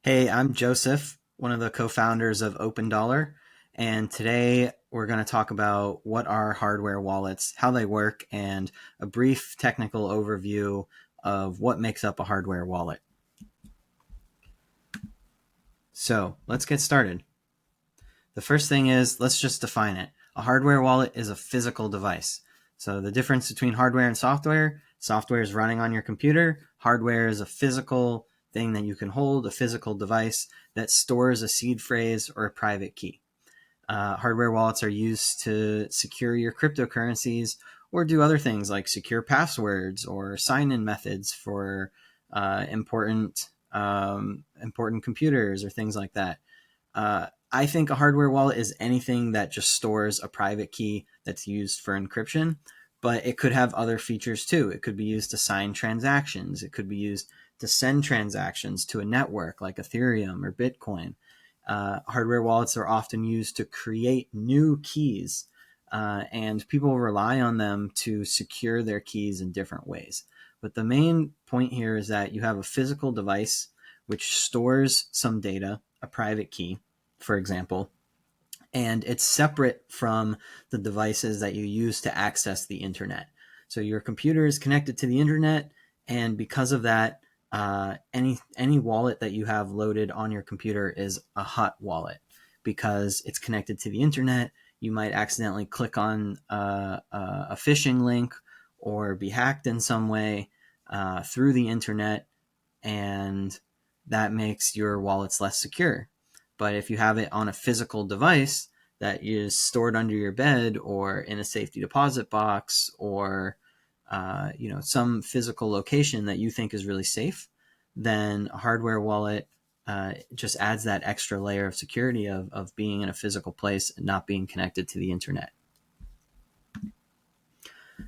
Hey, I'm Joseph, one of the co-founders of OpenDollar, and today we're going to talk about what are hardware wallets, how they work, and a brief technical overview of what makes up a hardware wallet. So let's get started. The first thing is, let's just define it. A hardware wallet is a physical device. So the difference between hardware and software is running on your computer. Hardware is a physical thing that you can hold, a physical device that stores a seed phrase or a private key. Hardware wallets are used to secure your cryptocurrencies or do other things like secure passwords or sign-in methods for important computers or things like that. I think a hardware wallet is anything that just stores a private key that's used for encryption, but it could have other features too. It could be used to sign transactions. It could be used to send transactions to a network like Ethereum or Bitcoin. Hardware wallets are often used to create new keys, and people rely on them to secure their keys in different ways. But the main point here is that you have a physical device which stores some data, a private key, for example, and it's separate from the devices that you use to access the internet. So your computer is connected to the internet, and because of that, any wallet that you have loaded on your computer is a hot wallet because it's connected to the internet. You might accidentally click on a phishing link or be hacked in some way through the internet, and that makes your wallets less secure. But if you have it on a physical device that is stored under your bed or in a safety deposit box or some physical location that you think is really safe, then a hardware wallet just adds that extra layer of security of being in a physical place and not being connected to the internet.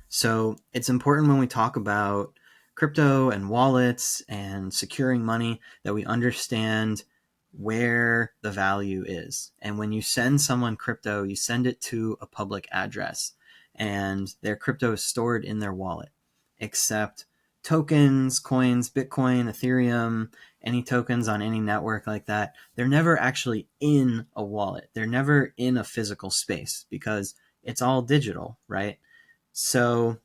So it's important when we talk about crypto and wallets and securing money that we understand where the value is. And when you send someone crypto, you send it to a public address, and their crypto is stored in their wallet, except tokens, coins, Bitcoin, Ethereum, any tokens on any network like that, they're never actually in a wallet. They're never in a physical space because it's all digital, right? So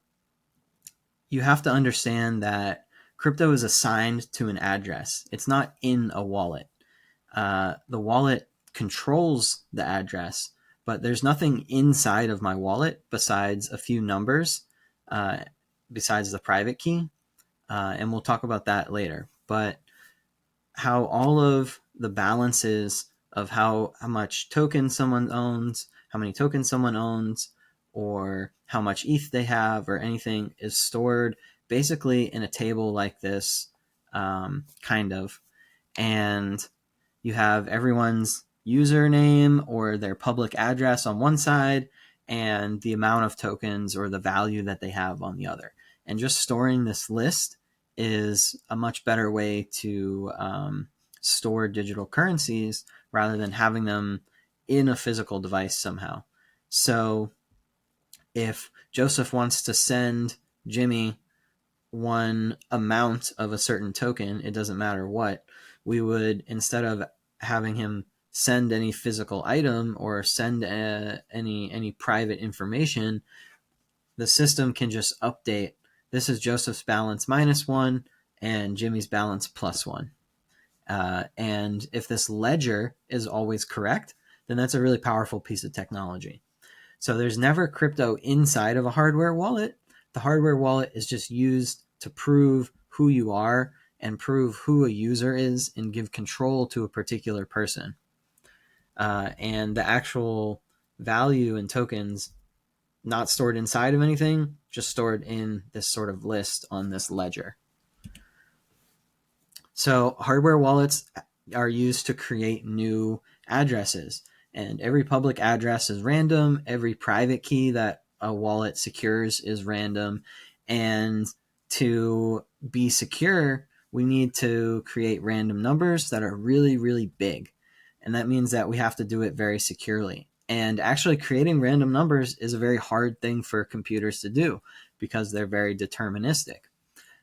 you have to understand that crypto is assigned to an address. It's not in a wallet. The wallet controls the address, but there's nothing inside of my wallet besides a few numbers, besides the private key. And we'll talk about that later. But how all of the balances of how much tokens someone owns, how many tokens someone owns, or how much ETH they have, or anything is stored basically in a table like this, kind of. And you have everyone's username or their public address on one side and the amount of tokens or the value that they have on the other. And just storing this list is a much better way to store digital currencies rather than having them in a physical device somehow. So if Joseph wants to send Jimmy one amount of a certain token, it doesn't matter what, we would, instead of having him send any physical item or send any private information, the system can just update, this is Joseph's balance -1 and Jimmy's balance +1. And if this ledger is always correct, then that's a really powerful piece of technology. So there's never crypto inside of a hardware wallet. The hardware wallet is just used to prove who you are and prove who a user is and give control to a particular person. And the actual value in tokens not stored inside of anything, just stored in this sort of list on this ledger. So hardware wallets are used to create new addresses, and every public address is random. Every private key that a wallet secures is random. And to be secure, we need to create random numbers that are really, really big. And that means that we have to do it very securely. And actually creating random numbers is a very hard thing for computers to do because they're very deterministic.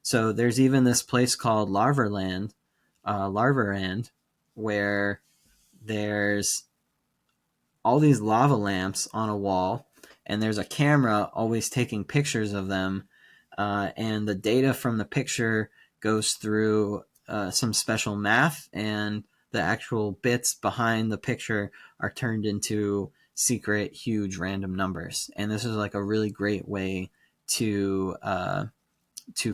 So there's even this place called Larvarand, where there's all these lava lamps on a wall, and there's a camera always taking pictures of them, and the data from the picture goes through some special math, and the actual bits behind the picture are turned into secret huge random numbers. And this is like a really great way to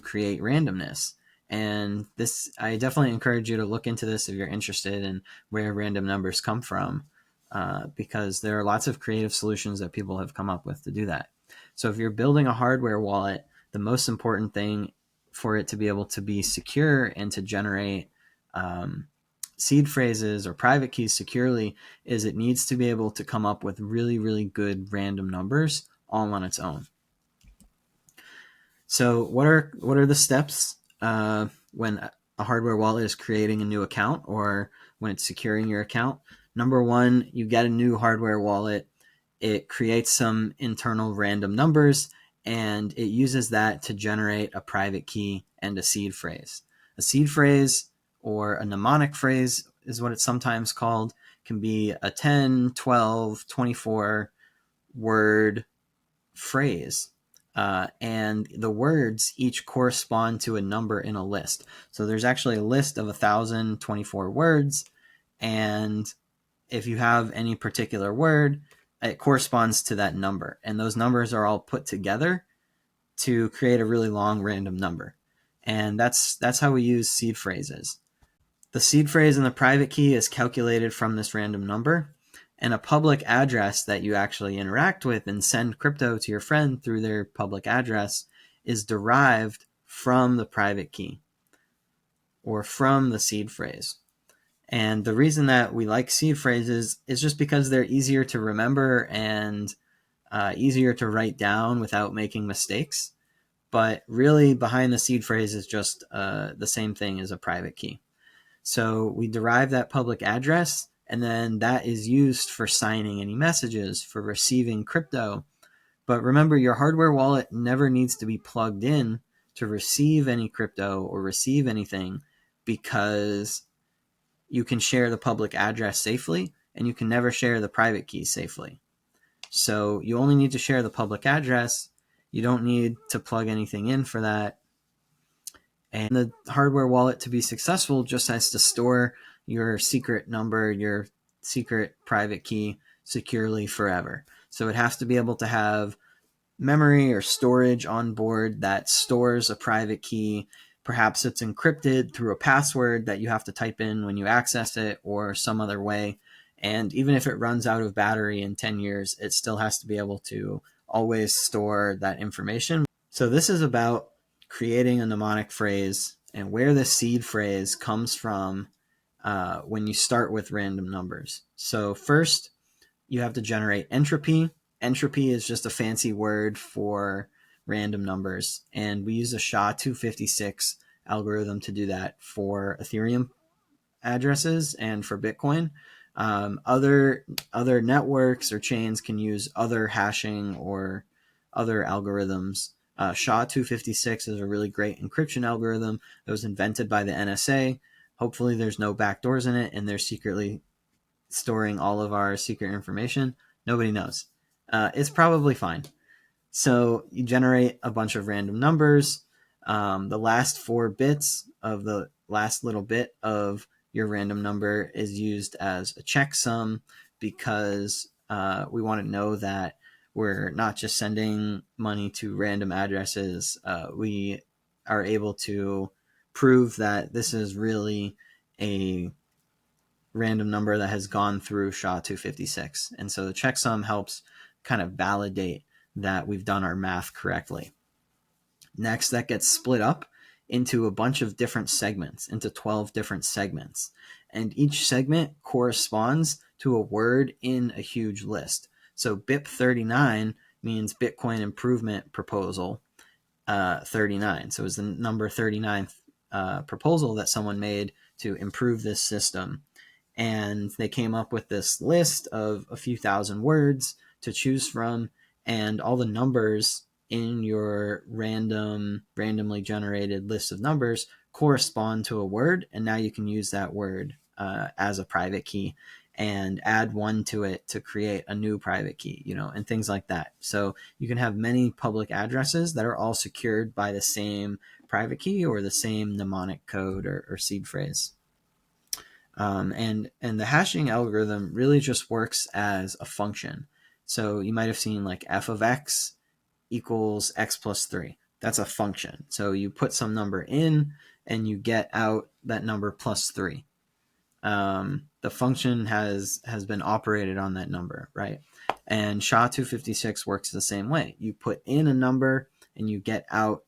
create randomness. And this, I definitely encourage you to look into this if you're interested in where random numbers come from, because there are lots of creative solutions that people have come up with to do that. So if you're building a hardware wallet, the most important thing for it to be able to be secure and to generate seed phrases or private keys securely is it needs to be able to come up with really, really good random numbers all on its own. So what are the steps when a hardware wallet is creating a new account or when it's securing your account? Number one, you get a new hardware wallet. It creates some internal random numbers, and it uses that to generate a private key and a seed phrase. A seed phrase, or a mnemonic phrase is what it's sometimes called, can be a 10, 12, 24 word phrase. And the words each correspond to a number in a list. So there's actually a list of 1,024 words, and if you have any particular word, it corresponds to that number. And those numbers are all put together to create a really long random number. And that's how we use seed phrases. The seed phrase and the private key is calculated from this random number, and a public address that you actually interact with and send crypto to your friend through their public address is derived from the private key or from the seed phrase. And the reason that we like seed phrases is just because they're easier to remember and easier to write down without making mistakes. But really, behind the seed phrase is just the same thing as a private key. So we derive that public address, and then that is used for signing any messages, for receiving crypto. But remember, your hardware wallet never needs to be plugged in to receive any crypto or receive anything, because you can share the public address safely, and you can never share the private key safely. So you only need to share the public address. You don't need to plug anything in for that. And the hardware wallet, to be successful, just has to store your secret number, your secret private key, securely forever. So it has to be able to have memory or storage on board that stores a private key. Perhaps it's encrypted through a password that you have to type in when you access it, or some other way. And even if it runs out of battery in 10 years, it still has to be able to always store that information. So this is about creating a mnemonic phrase and where the seed phrase comes from when you start with random numbers. So first, you have to generate entropy. Entropy is just a fancy word for random numbers, and we use a SHA-256 algorithm to do that for Ethereum addresses and for Bitcoin. Other networks or chains can use other hashing or other algorithms. SHA-256 is a really great encryption algorithm that was invented by the NSA. Hopefully there's no backdoors in it, and they're secretly storing all of our secret information. Nobody knows. It's probably fine. So you generate a bunch of random numbers. The last 4 bits of the last little bit of your random number is used as a checksum, because we want to know that we're not just sending money to random addresses. We are able to prove that this is really a random number that has gone through SHA-256. And so the checksum helps kind of validate that we've done our math correctly. Next, that gets split up into a bunch of different segments, into 12 different segments. And each segment corresponds to a word in a huge list. So BIP39 means Bitcoin Improvement Proposal 39. So it's the number 39th proposal that someone made to improve this system. And they came up with this list of a few thousand words to choose from, and all the numbers in your randomly generated list of numbers correspond to a word, and now you can use that word as a private key and add one to it to create a new private key, and things like that. So you can have many public addresses that are all secured by the same private key or the same mnemonic code or seed phrase. And the hashing algorithm really just works as a function. So you might have seen like f of x equals x plus 3. That's a function. So you put some number in and you get out that number plus 3. The function has been operated on that number, right? And SHA-256 works the same way. You put in a number and you get out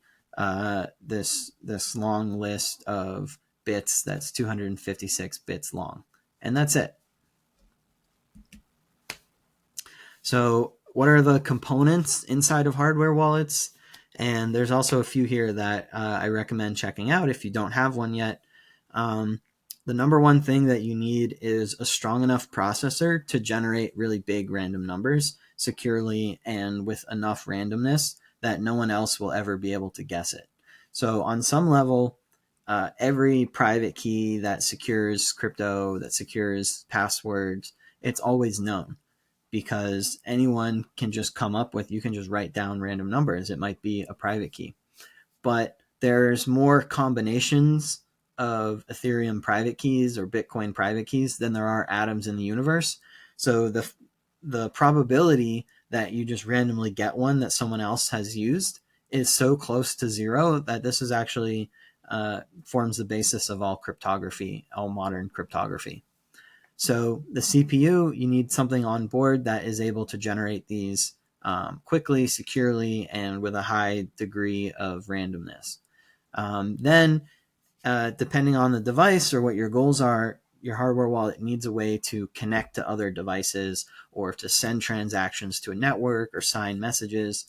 this long list of bits that's 256 bits long. And that's it. So what are the components inside of hardware wallets? And there's also a few here that I recommend checking out if you don't have one yet. The number one thing that you need is a strong enough processor to generate really big random numbers securely and with enough randomness that no one else will ever be able to guess it. So on some level, every private key that secures crypto, that secures passwords, it's always known, because anyone can just come up with, you can just write down random numbers. It might be a private key. But there's more combinations of Ethereum private keys or Bitcoin private keys than there are atoms in the universe. So the probability that you just randomly get one that someone else has used is so close to zero that this is actually forms the basis of all cryptography, all modern cryptography. So the CPU, you need something on board that is able to generate these quickly, securely, and with a high degree of randomness. Then, depending on the device or what your goals are, your hardware wallet needs a way to connect to other devices or to send transactions to a network or sign messages.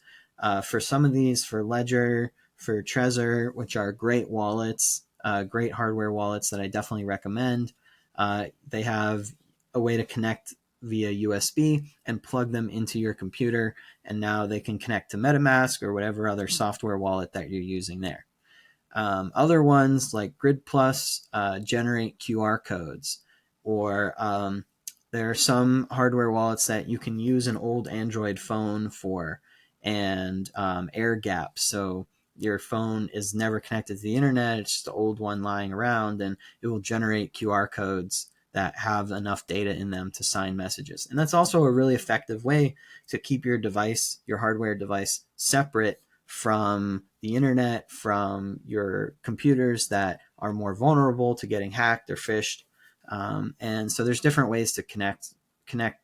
For some of these, for Ledger, for Trezor, which are great wallets, great hardware wallets that I definitely recommend, they have a way to connect via USB and plug them into your computer, and now they can connect to MetaMask or whatever other software wallet that you're using there. Other ones like gridplus generate QR codes, or there are some hardware wallets that you can use an old Android phone for, and air gaps. So your phone is never connected to the internet, it's just an old one lying around, and it will generate QR codes that have enough data in them to sign messages. And that's also a really effective way to keep your device, your hardware device, separate from the internet, from your computers that are more vulnerable to getting hacked or phished. And so there's different ways to connect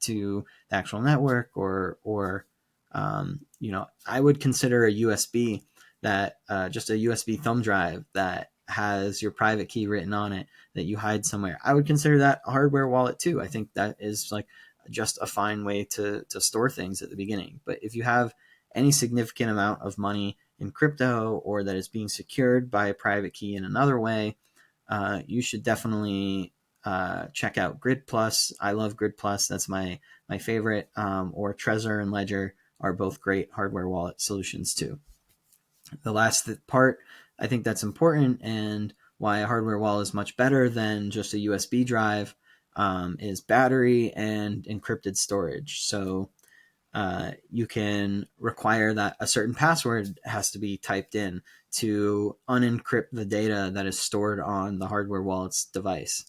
to the actual network, or I would consider a USB that just a USB thumb drive that has your private key written on it that you hide somewhere. I would consider that a hardware wallet too. I think that is like just a fine way to store things at the beginning. But if you have any significant amount of money in crypto, or that is being secured by a private key in another way, you should definitely check out gridplus. I love gridplus. That's my favorite. Or Trezor and Ledger are both great hardware wallet solutions too. The last part I think that's important, and why a hardware wallet is much better than just a USB drive, is battery and encrypted storage. So you can require that a certain password has to be typed in to unencrypt the data that is stored on the hardware wallet's device.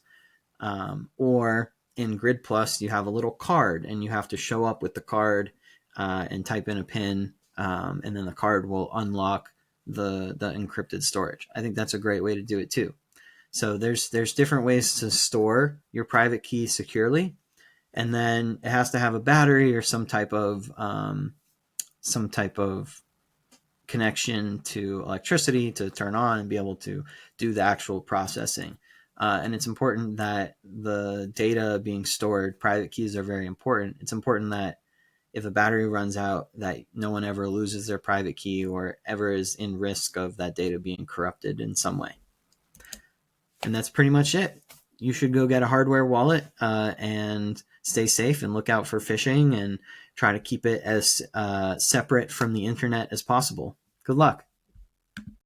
Or in gridplus, you have a little card, and you have to show up with the card and type in a PIN, and then the card will unlock the encrypted storage. I think that's a great way to do it too. So there's different ways to store your private key securely, and then it has to have a battery or some type of connection to electricity to turn on and be able to do the actual processing. And it's important that the data being stored, private keys are very important. It's important that if a battery runs out, that no one ever loses their private key or ever is in risk of that data being corrupted in some way. And that's pretty much it. You should go get a hardware wallet and stay safe and look out for phishing, and try to keep it as separate from the internet as possible. Good luck.